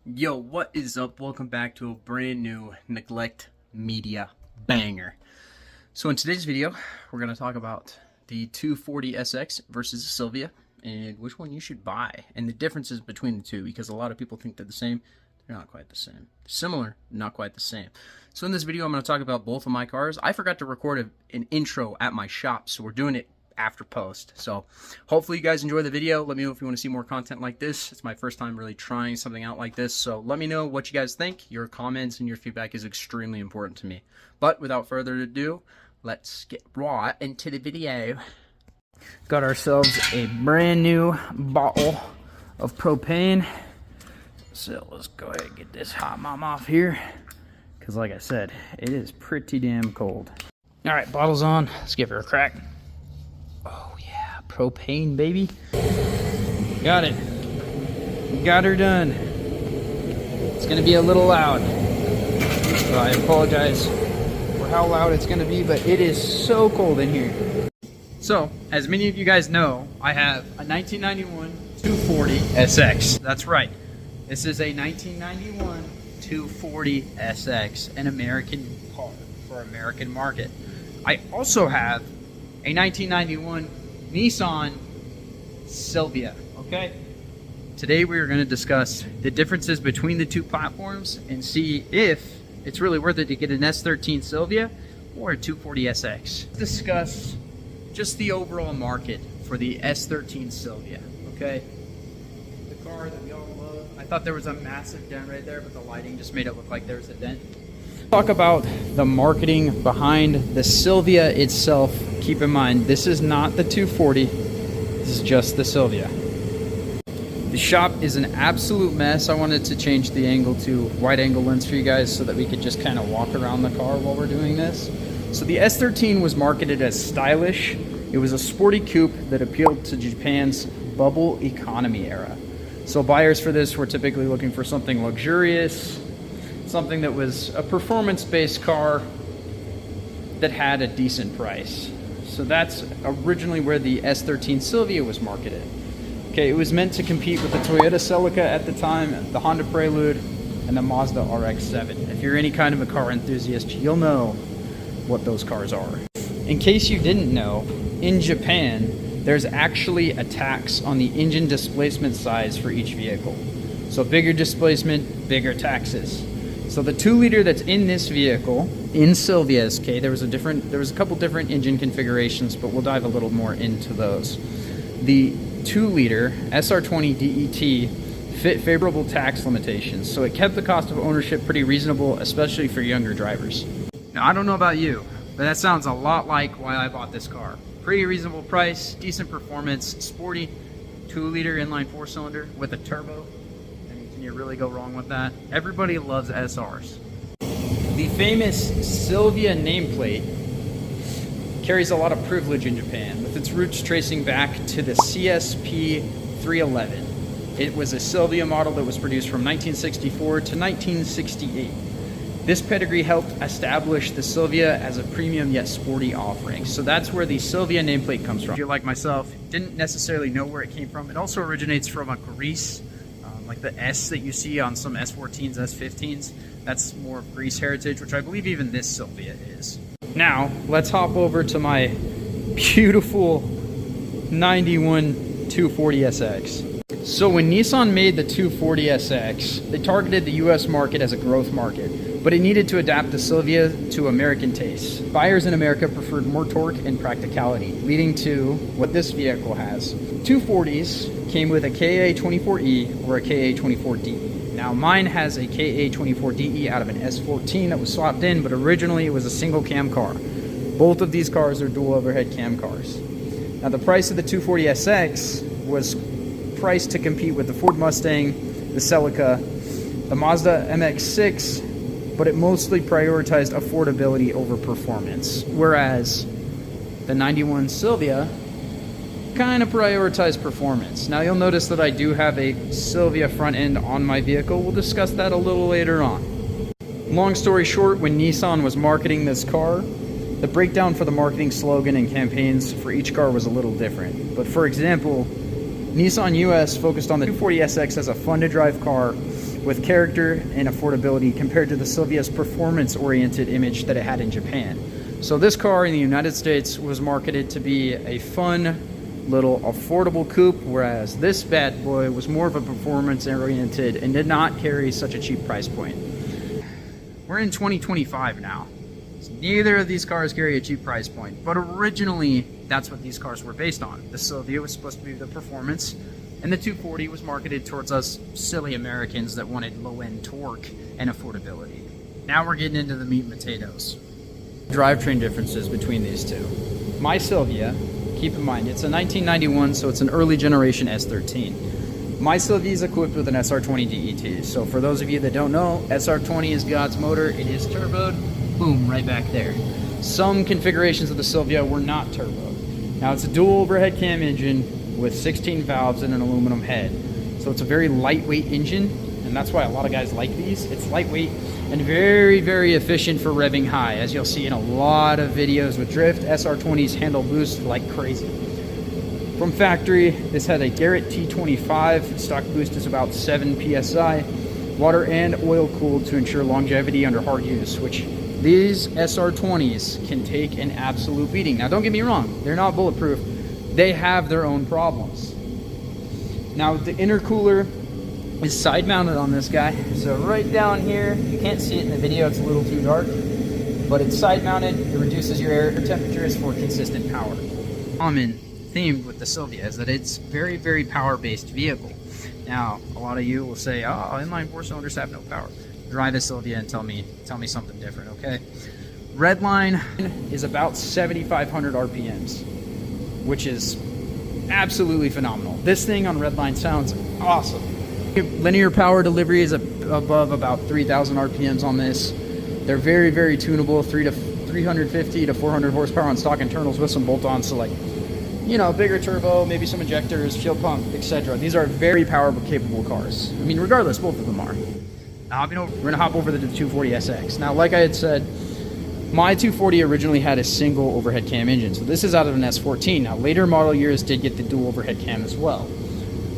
Yo, what is up? Welcome back to a brand new Neglect Media banger. So in today's video, we're going to talk about the 240SX versus the Silvia and which one you should buy and the differences between the two, because a lot of people think they're the same. They're not quite the same. Similar, not quite the same. So in this video, I'm going to talk about both of my cars. I forgot to record an intro at my shop, so we're doing it after post. So hopefully you guys enjoy the video. Let me know if you want to see more content like this. It's my first time really trying something out like this, so let me know what you guys think. Your comments and your feedback is extremely important to me. But without further ado, let's get right into the video. Got ourselves a brand new bottle of propane. So let's go ahead and get this hot mom off here, because like I said, it is pretty damn cold. All right, bottle's on. Let's give her a crack. Oh yeah, propane, baby. Got it. Got her done. It's gonna be a little loud, so I apologize for how loud it's gonna be, but it is so cold in here. So, as many of you guys know, I have a 1991 240SX. That's right. This is a 1991 240SX, an American car for American market. I also have a 1991 Nissan Silvia, okay? Today we are going to discuss the differences between the two platforms and see if it's really worth it to get an S13 Silvia or a 240SX. Discuss just the overall market for the S13 Silvia, okay? The car that we all love. I thought there was a massive dent right there, but the lighting just made it look like there was a dent. Talk about the marketing behind the Silvia itself. Keep in mind, this is not the 240, this is just the Silvia. The shop is an absolute mess. I wanted to change the angle to wide angle lens for you guys so that we could just kind of walk around the car while we're doing this. So the S13 was marketed as stylish. It was a sporty coupe that appealed to Japan's bubble economy era. So buyers for this were typically looking for something luxurious, something that was a performance-based car that had a decent price. So that's originally where the S13 Silvia was marketed. Okay, it was meant to compete with the Toyota Celica at the time, the Honda Prelude, and the Mazda RX-7. If you're any kind of a car enthusiast, you'll know what those cars are. In case you didn't know, in Japan, there's actually a tax on the engine displacement size for each vehicle. So bigger displacement, bigger taxes. So the 2-liter that's in this vehicle, in Silvia's, okay, there was a couple different engine configurations, but we'll dive a little more into those. The 2-liter SR20 DET fit favorable tax limitations, so it kept the cost of ownership pretty reasonable, especially for younger drivers. Now, I don't know about you, but that sounds a lot like why I bought this car. Pretty reasonable price, decent performance, sporty 2-liter inline 4-cylinder with a turbo. Can you really go wrong with that? Everybody loves SRs. The famous Silvia nameplate carries a lot of privilege in Japan, with its roots tracing back to the CSP 311. It was a Silvia model that was produced from 1964 to 1968. This pedigree helped establish the Silvia as a premium yet sporty offering. So that's where the Silvia nameplate comes from. If you're like myself, didn't necessarily know where it came from. It also originates from a Greece, like the S that you see on some S14s, S15s. That's more of Greece heritage, which I believe even this Silvia is. Now, let's hop over to my beautiful 91 240SX. So when Nissan made the 240SX, they targeted the US market as a growth market, but it needed to adapt the Silvia to American tastes. Buyers in America preferred more torque and practicality, leading to what this vehicle has. 240s came with a KA24E or a KA24DE. Now mine has a KA24DE out of an S14 that was swapped in, but originally it was a single cam car. Both of these cars are dual overhead cam cars. Now the price of the 240SX was priced to compete with the Ford Mustang, the Celica, the Mazda MX-6, but it mostly prioritized affordability over performance. Whereas the 91 Silvia kind of prioritized performance. Now you'll notice that I do have a Silvia front end on my vehicle. We'll discuss that a little later on. Long story short, when Nissan was marketing this car, the breakdown for the marketing slogan and campaigns for each car was a little different. But for example, Nissan US focused on the 240SX as a fun-to-drive car with character and affordability compared to the Silvia's performance-oriented image that it had in Japan. So this car in the United States was marketed to be a fun, little affordable coupe, whereas this bad boy was more of a performance-oriented and did not carry such a cheap price point. We're in 2025 now. So neither of these cars carry a cheap price point, but originally that's what these cars were based on. The Silvia was supposed to be the performance, and the 240 was marketed towards us silly Americans that wanted low-end torque and affordability. Now we're getting into the meat and potatoes. Drivetrain differences between these two. My Silvia, keep in mind, it's a 1991, so it's an early generation S13. My Silvia is equipped with an SR20 DET. So for those of you that don't know, SR20 is God's motor. It is turboed. Boom, right back there. Some configurations of the Silvia were not turboed. Now it's a dual overhead cam engine with 16 valves and an aluminum head. So it's a very lightweight engine, and that's why a lot of guys like these. It's lightweight and very, very efficient for revving high. As you'll see in a lot of videos with drift, SR20s handle boost like crazy. From factory, this had a Garrett T25. Stock boost is about 7 PSI. Water and oil cooled to ensure longevity under hard use, which these SR20s can take an absolute beating. Now don't get me wrong, they're not bulletproof. They have their own problems. Now the intercooler is side mounted on this guy. So right down here, you can't see it in the video, it's a little too dark, but it's side mounted. It reduces your air temperatures for consistent power. Common theme with the Silvia is that it's very, very power-based vehicle. Now, a lot of you will say, oh, inline four cylinders have no power. Drive a Silvia and tell me something different, okay? Redline is about 7,500 RPMs, which is absolutely phenomenal. This thing on redline sounds awesome. Linear power delivery is above about 3,000 RPMs on this. They're very, very tunable, 350 to 400 horsepower on stock internals with some bolt-ons, so like, you know, bigger turbo, maybe some injectors, fuel pump, etc. These are very powerful, capable cars. I mean, regardless, both of them are. Now, we're gonna hop over to the 240 SX. Now, like I had said, my 240 originally had a single overhead cam engine, so this is out of an S14. Now, later model years did get the dual overhead cam as well.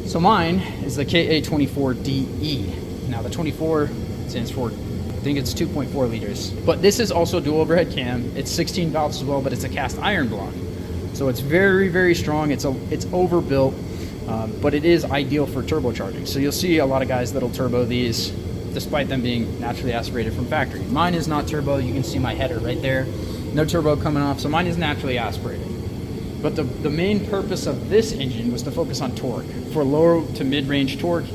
So mine is the KA24DE. Now, the 24 stands for, I think it's 2.4 liters. But this is also dual overhead cam. It's 16 valves as well, but it's a cast iron block. So it's very, very strong. It's overbuilt, but it is ideal for turbocharging. So you'll see a lot of guys that'll turbo these, despite them being naturally aspirated from factory. Mine is not turbo. You can see my header right there. No turbo coming off, so mine is naturally aspirated. But the main purpose of this engine was to focus on torque, for low to mid-range torque,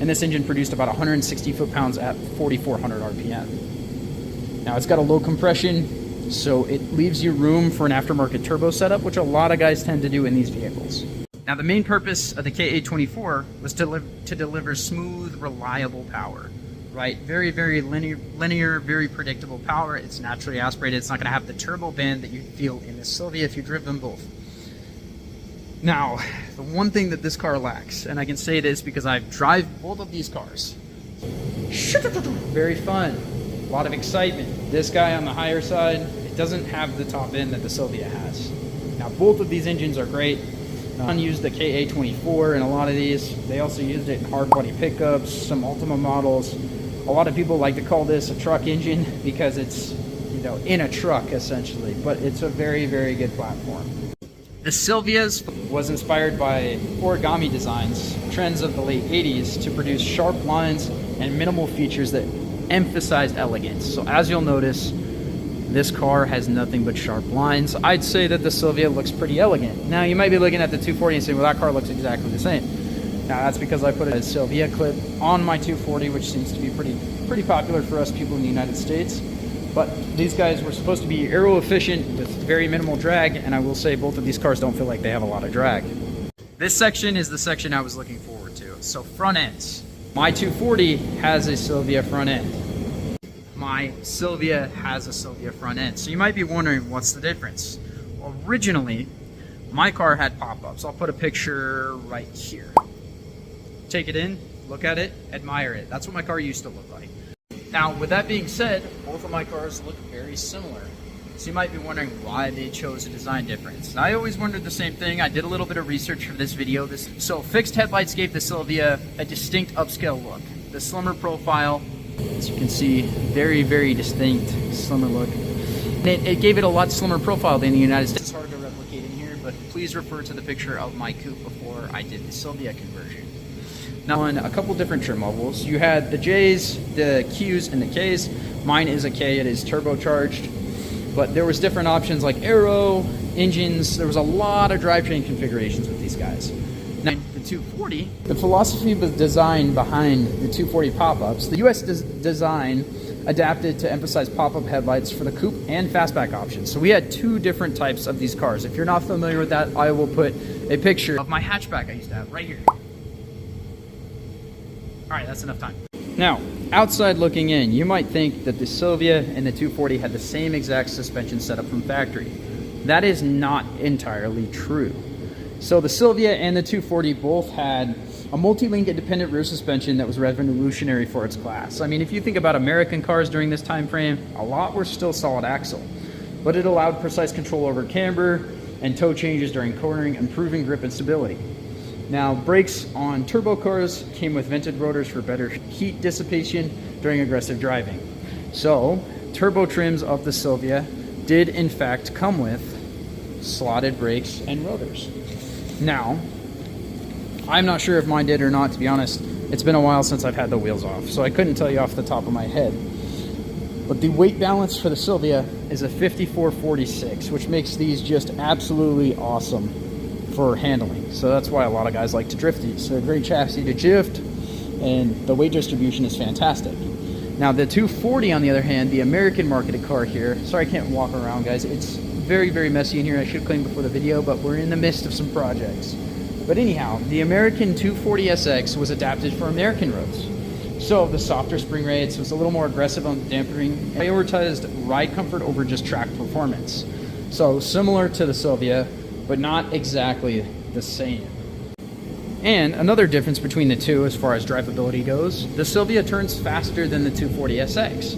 and this engine produced about 160 foot-pounds at 4,400 RPM. Now it's got a low compression, so it leaves you room for an aftermarket turbo setup, which a lot of guys tend to do in these vehicles. Now the main purpose of the KA24 was to deliver smooth, reliable power, right? Very, very linear, very predictable power. It's naturally aspirated. It's not going to have the turbo band that you feel in the Silvia if you drive them both. Now, the one thing that this car lacks, and I can say this because I drive both of these cars, very fun, a lot of excitement. This guy on the higher side, it doesn't have the top end that the Silvia has. Now, both of these engines are great. I used the KA24 in a lot of these. They also used it in hard body pickups, some Ultima models. A lot of people like to call this a truck engine because it's, you know, in a truck essentially, but it's a very, very good platform. The Silvia's was inspired by origami designs, trends of the late 80s, to produce sharp lines and minimal features that emphasize elegance. So as you'll notice, this car has nothing but sharp lines. I'd say that the Silvia looks pretty elegant. Now you might be looking at the 240 and saying, well, that car looks exactly the same. Now that's because I put a Silvia clip on my 240, which seems to be pretty popular for us people in the United States. But these guys were supposed to be aero efficient with very minimal drag, and I will say both of these cars don't feel like they have a lot of drag. This section is the section I was looking forward to. So front ends. My 240 has a Silvia front end. My Silvia has a Silvia front end. So you might be wondering, what's the difference? Well, originally, my car had pop-ups. I'll put a picture right here. Take it in, look at it, admire it. That's what my car used to look like. Now, with that being said, both of my cars look very similar. So you might be wondering why they chose a design difference. And I always wondered the same thing. I did a little bit of research for this video. So fixed headlights gave the Silvia a distinct upscale look. the slimmer profile, as you can see, very, very distinct, slimmer look. And it gave it a lot slimmer profile than the United States. It's hard to replicate in here, but please refer to the picture of my coupe before I did the Silvia conversion. Now, on a couple different trim levels, you had the J's, the Q's, and the K's. Mine is a K, it is turbocharged. But there was different options like aero, engines. There was a lot of drivetrain configurations with these guys. Now, the 240, the philosophy of the design behind the 240 pop-ups, the US design adapted to emphasize pop-up headlights for the coupe and fastback options. So we had two different types of these cars. If you're not familiar with that, I will put a picture of my hatchback I used to have right here. All right, that's enough time. Now, outside looking in, you might think that the Silvia and the 240 had the same exact suspension setup from factory. That is not entirely true. So the Silvia and the 240 both had a multi-link independent rear suspension that was revolutionary for its class. I mean, if you think about American cars during this time frame, a lot were still solid axle, but it allowed precise control over camber and toe changes during cornering, improving grip and stability. Now, brakes on turbo cars came with vented rotors for better heat dissipation during aggressive driving. So, turbo trims of the Silvia did in fact come with slotted brakes and rotors. Now, I'm not sure if mine did or not, to be honest. It's been a while since I've had the wheels off, so I couldn't tell you off the top of my head. But the weight balance for the Silvia is a 54-46, which makes these just absolutely awesome for handling. So that's why a lot of guys like to drift these. They're a great chassis to drift, and the weight distribution is fantastic. Now the 240, on the other hand, the American marketed car here, sorry I can't walk around, guys, it's very, very messy in here. I should have cleaned before the video, but we're in the midst of some projects. But anyhow, the American 240 SX was adapted for American roads. So the softer spring rates was a little more aggressive on the damping, prioritized ride comfort over just track performance. So similar to the Silvia, but not exactly the same. And another difference between the two as far as drivability goes, the Silvia turns faster than the 240 SX.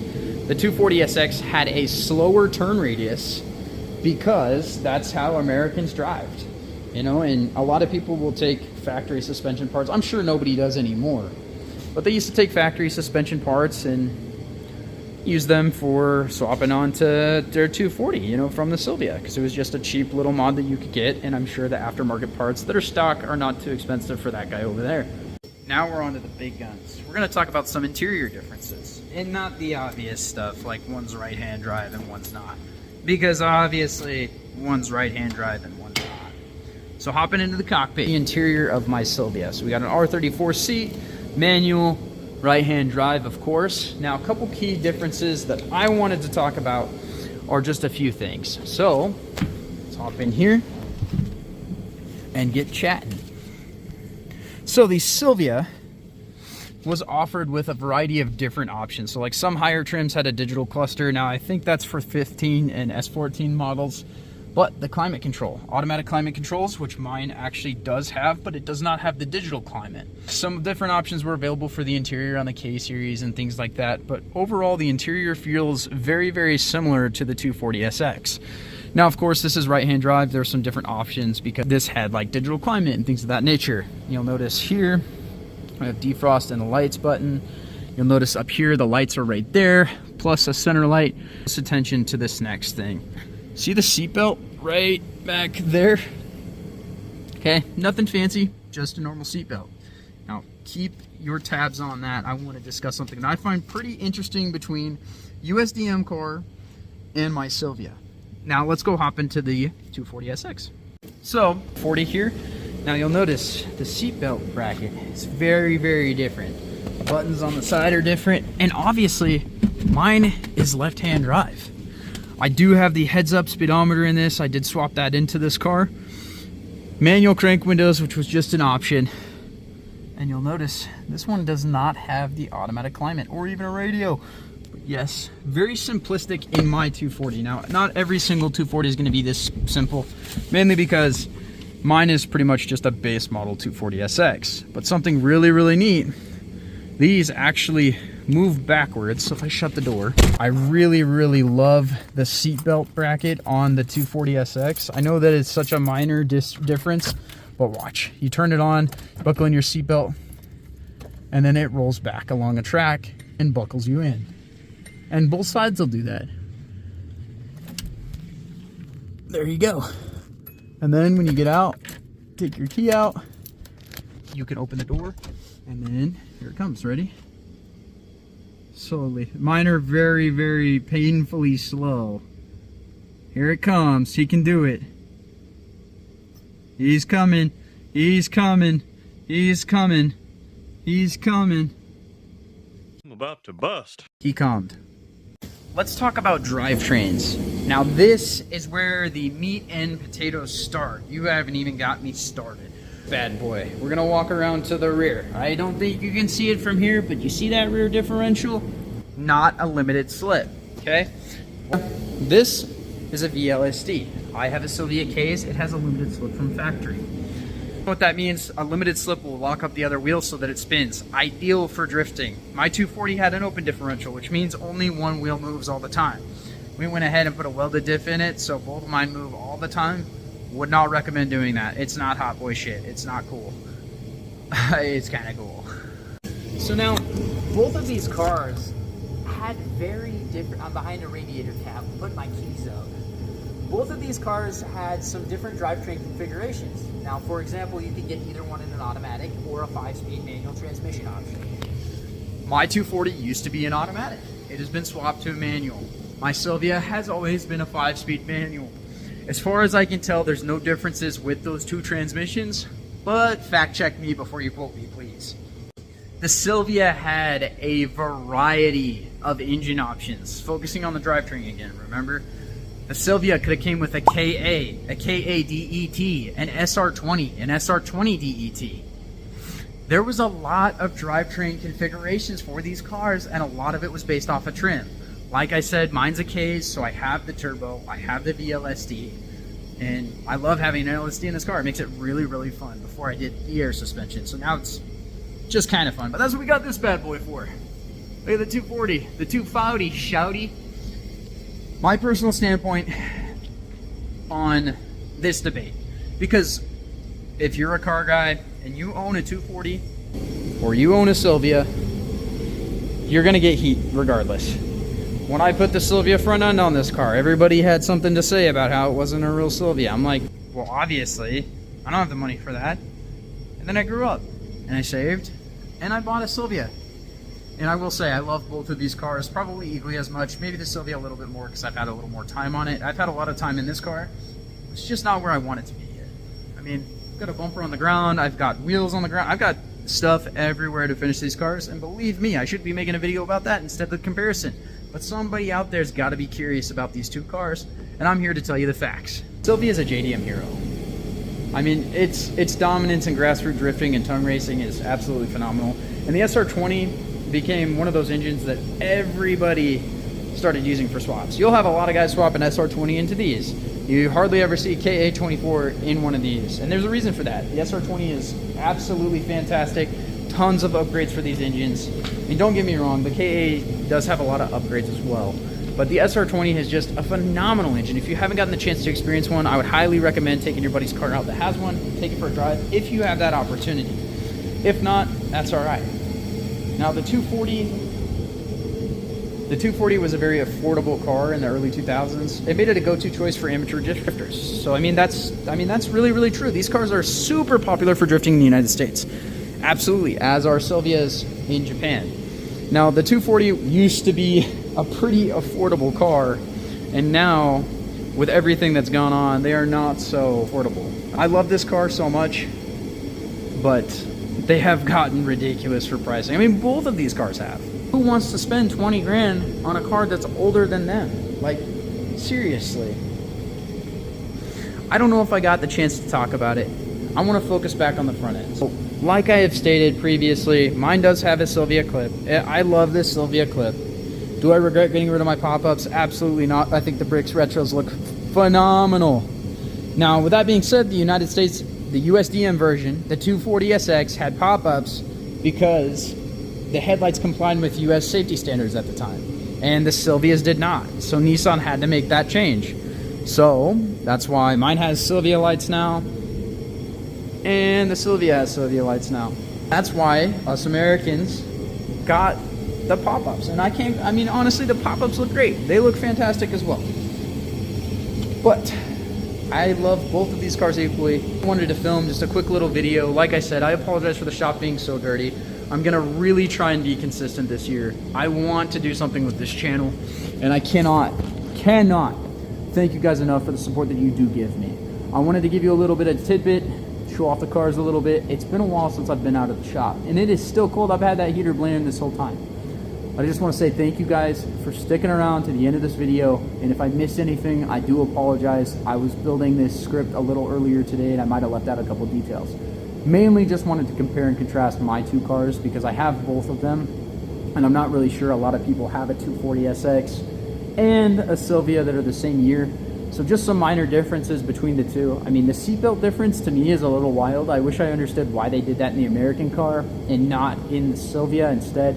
The 240 SX had a slower turn radius because that's how Americans drived. You know, and a lot of people will take factory suspension parts. I'm sure nobody does anymore. But they used to take factory suspension parts and use them for swapping onto their 240, you know, from the Silvia, because it was just a cheap little mod that you could get, and I'm sure the aftermarket parts that are stock are not too expensive for that guy over there. Now we're on to the big guns. We're going to talk about some interior differences, and not the obvious stuff like one's right-hand drive and one's not, because obviously one's right-hand drive and one's not. So hopping into the cockpit, the interior of my Silvia. So we got an R34 seat, manual, right-hand drive, of course. Now, a couple key differences that I wanted to talk about are just a few things. So, let's hop in here and get chatting. So, the Silvia was offered with a variety of different options. So, like some higher trims had a digital cluster. Now, I think that's for 15 and S14 models. But the climate control, automatic climate controls, which mine actually does have, but it does not have the digital climate. Some different options were available for the interior on the K series and things like that, but overall the interior feels very, very similar to the 240 SX. Now, of course, this is right-hand drive. There's some different options because this had like digital climate and things of that nature. You'll notice here, I have defrost and the lights button. You'll notice up here, the lights are right there, plus a center light. Just attention to this next thing. See the seatbelt right back there? Okay, nothing fancy, just a normal seatbelt. Now, keep your tabs on that. I want to discuss something that I find pretty interesting between USDM car and my Silvia. Now, let's go hop into the 240 SX. So, 40 here. Now, you'll notice the seatbelt bracket is very, very different. The buttons on the side are different, and obviously, mine is left-hand drive. I do have the heads-up speedometer in this. I did swap that into this car. Manual crank windows, which was just an option. And you'll notice this one does not have the automatic climate or even a radio. But yes, very simplistic in my 240. Now, not every single 240 is going to be this simple, mainly because mine is pretty much just a base model 240 SX. But something really, really neat, these actually move backwards. So if I shut the door, I really, really love the seatbelt bracket on the 240 SX. I know that it's such a minor difference, but watch. You turn it on, buckle in your seatbelt, and then it rolls back along a track and buckles you in. And both sides will do that. There you go. And then when you get out, take your key out, you can open the door, and then here it comes. Ready? Slowly. Mine are very, very painfully slow. Here it comes. He can do it. He's coming. He's coming. He's coming. He's coming. I'm about to bust. He calmed. Let's talk about drivetrains. Now this is where the meat and potatoes start. You haven't even got me started. Bad boy. We're gonna walk around to the rear. I don't think you can see it from here, but you see that rear differential? Not a limited slip, okay? This is a VLSD. I have a Silvia case. It has a limited slip from factory. What that means, a limited slip will lock up the other wheel so that it spins. Ideal for drifting. My 240 had an open differential, which means only one wheel moves all the time. We went ahead and put a welded diff in it, so both of mine move all the time. Would not recommend doing that. It's not hot boy shit. It's not cool. It's kind of cool. So now, both of these cars had very different... I'm behind a radiator cap. Put my keys up. Both of these cars had some different drivetrain configurations. Now, for example, you could get either one in an automatic or a 5-speed manual transmission option. My 240 used to be an automatic. It has been swapped to a manual. My Silvia has always been a 5-speed manual. As far as I can tell, there's no differences with those two transmissions, but fact check me before you quote me, please. The Silvia had a variety of engine options, focusing on the drivetrain again, remember? The Silvia could have came with a KA, a KA DET, an SR20, an SR20 DET. There was a lot of drivetrain configurations for these cars, and a lot of it was based off of trim. Like I said, mine's a K's, so I have the turbo, I have the VLSD, and I love having an LSD in this car. It makes it really, really fun. Before I did the air suspension, so now it's just kind of fun. But that's what we got this bad boy for. Look at the 240, the 240 shouty. My personal standpoint on this debate, because if you're a car guy and you own a 240 or you own a Silvia, you're gonna get heat regardless. When I put the Silvia front end on this car, everybody had something to say about how it wasn't a real Silvia. I'm like, well, obviously, I don't have the money for that. And then I grew up, and I saved, and I bought a Silvia. And I will say, I love both of these cars, probably equally as much. Maybe the Silvia a little bit more, because I've had a little more time on it. I've had a lot of time in this car. It's just not where I want it to be yet. I mean, I've got a bumper on the ground, I've got wheels on the ground, I've got stuff everywhere to finish these cars, and believe me, I should be making a video about that instead of the comparison. But somebody out there's got to be curious about these two cars, and I'm here to tell you the facts. Silvia is a JDM hero. I mean, its dominance in grassroots drifting and tongue racing is absolutely phenomenal. And the SR20 became one of those engines that everybody started using for swaps. You'll have a lot of guys swapping SR20 into these. You hardly ever see KA24 in one of these, and there's a reason for that. The SR20 is absolutely fantastic. Tons of upgrades for these engines. I mean, don't get me wrong, the KA does have a lot of upgrades as well, but the SR20 is just a phenomenal engine. If you haven't gotten the chance to experience one, I would highly recommend taking your buddy's car out that has one, take it for a drive if you have that opportunity. If not, that's all right. Now the 240 was a very affordable car in the early 2000s. It made it a go-to choice for amateur drifters. So I mean that's really, really true. These cars are super popular for drifting in the United States. Absolutely, as are Silvias in Japan. Now, the 240 used to be a pretty affordable car, and now, with everything that's gone on, they are not so affordable. I love this car so much, but they have gotten ridiculous for pricing. I mean, both of these cars have. Who wants to spend 20 grand on a car that's older than them? Like, seriously. I don't know if I got the chance to talk about it. I want to focus back on the front end. So, like I have stated previously, mine does have a Silvia clip. I love this Silvia clip. Do I regret getting rid of my pop-ups? Absolutely not. I think the Bricks Retros look phenomenal. Now, with that being said, the United States, the USDM version, the 240SX had pop-ups because the headlights complied with US safety standards at the time, and the Silvias did not. So Nissan had to make that change. So that's why mine has Silvia lights now, and the Silvia has Silvia lights now. That's why us Americans got the pop-ups. And I mean, honestly, the pop-ups look great. They look fantastic as well. But I love both of these cars equally. I wanted to film just a quick little video. Like I said, I apologize for the shop being so dirty. I'm gonna really try and be consistent this year. I want to do something with this channel, and I cannot thank you guys enough for the support that you do give me. I wanted to give you a little bit of tidbit, show off the cars a little bit. It's been a while since I've been out of the shop, and it is still cold. I've had that heater blaring this whole time. I just want to say thank you guys for sticking around to the end of this video, and if I missed anything, I do apologize. I was building this script a little earlier today, and I might have left out a couple details. Mainly just wanted to compare and contrast my two cars because I have both of them, and I'm not really sure a lot of people have a 240SX and a Silvia that are the same year. So just some minor differences between the two. I mean, the seatbelt difference to me is a little wild. I wish I understood why they did that in the American car and not in the Silvia instead.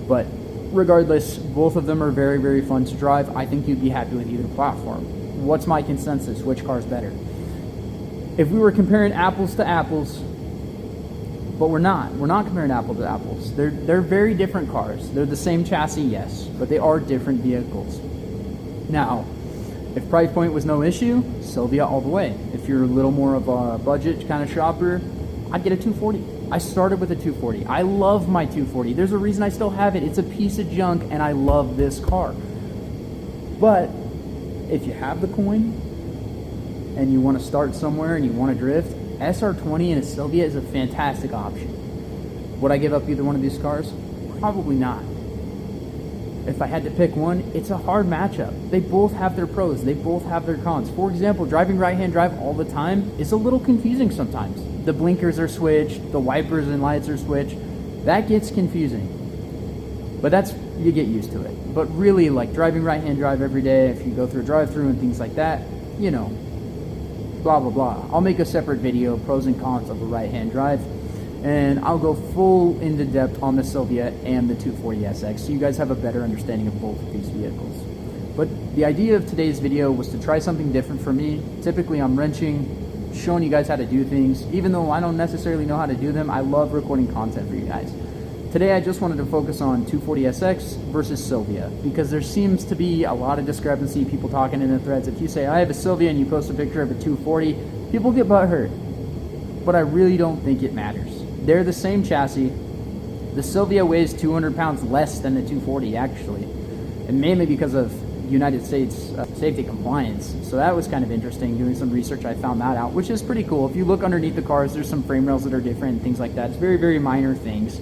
But regardless, both of them are very, very fun to drive. I think you'd be happy with either platform. What's my consensus? Which car's better? If we were comparing apples to apples, but we're not comparing apples to apples. They're very different cars. They're the same chassis, yes, but they are different vehicles. Now, if price point was no issue, Silvia all the way. If you're a little more of a budget kind of shopper, I'd get a 240. I started with a 240. I love my 240. There's a reason I still have it. It's a piece of junk, and I love this car. But if you have the coin and you want to start somewhere and you want to drift, SR20 and a Silvia is a fantastic option. Would I give up either one of these cars? Probably not. If I had to pick one, it's a hard matchup. They both have their pros. They both have their cons. For example, driving right-hand drive all the time is a little confusing sometimes. The blinkers are switched, the wipers and lights are switched. That gets confusing. But you get used to it. But really, like driving right-hand drive every day, if you go through a drive-through and things like that, you know, blah, blah, blah. I'll make a separate video, pros and cons of a right-hand drive. And I'll go full into depth on the Silvia and the 240SX so you guys have a better understanding of both of these vehicles. But the idea of today's video was to try something different for me. Typically I'm wrenching, showing you guys how to do things. Even though I don't necessarily know how to do them, I love recording content for you guys. Today I just wanted to focus on 240SX versus Silvia because there seems to be a lot of discrepancy, people talking in the threads. If you say I have a Silvia and you post a picture of a 240, people get butthurt. But I really don't think it matters. They're the same chassis. The Silvia weighs 200 pounds less than the 240 actually, and mainly because of United States safety compliance. So that was kind of interesting. Doing some research, I found that out, which is pretty cool. If you look underneath the cars, there's some frame rails that are different and things like that. It's very, very minor things.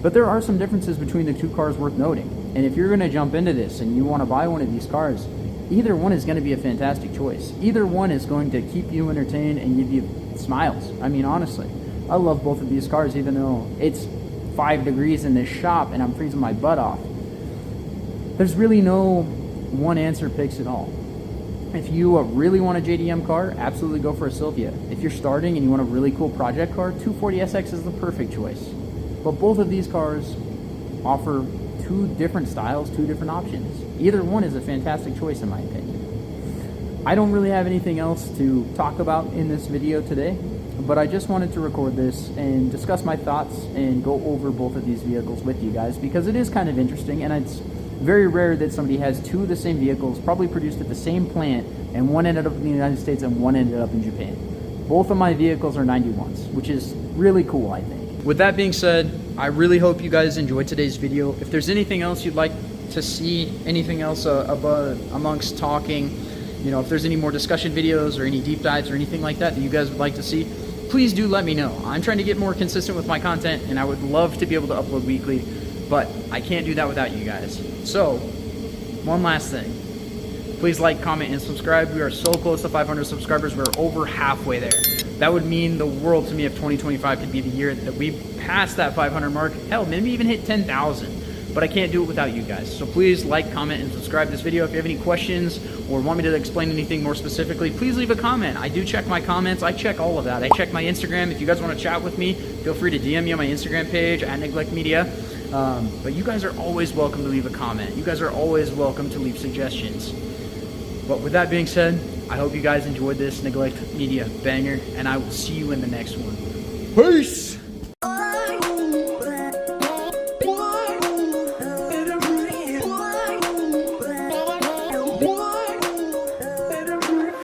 But there are some differences between the two cars worth noting. And if you're going to jump into this and you want to buy one of these cars, either one is going to be a fantastic choice. Either one is going to keep you entertained and give you smiles. I mean, honestly, I love both of these cars, even though it's 5 degrees in this shop and I'm freezing my butt off. There's really no one answer picks it all. If you really want a JDM car, absolutely go for a Silvia. If you're starting and you want a really cool project car, 240SX is the perfect choice. But both of these cars offer two different styles, two different options. Either one is a fantastic choice in my opinion. I don't really have anything else to talk about in this video today, but I just wanted to record this and discuss my thoughts and go over both of these vehicles with you guys because it is kind of interesting, and it's very rare that somebody has two of the same vehicles probably produced at the same plant and one ended up in the United States and one ended up in Japan. Both of my vehicles are 91s, which is really cool, I think. With that being said, I really hope you guys enjoyed today's video. If there's anything else you'd like to see, anything else amongst talking, you know, if there's any more discussion videos or any deep dives or anything like that that you guys would like to see, please do let me know. I'm trying to get more consistent with my content and I would love to be able to upload weekly, but I can't do that without you guys. So, one last thing. Please like, comment, and subscribe. We are so close to 500 subscribers. We're over halfway there. That would mean the world to me if 2025 could be the year that we pass that 500 mark. Hell, maybe even hit 10,000. But I can't do it without you guys. So please like, comment, and subscribe to this video. If you have any questions or want me to explain anything more specifically, please leave a comment. I do check my comments. I check all of that. I check my Instagram. If you guys want to chat with me, feel free to DM me on my Instagram page at Neglect Media. But you guys are always welcome to leave a comment. You guys are always welcome to leave suggestions. But with that being said, I hope you guys enjoyed this Neglect Media banger, and I will see you in the next one. Peace!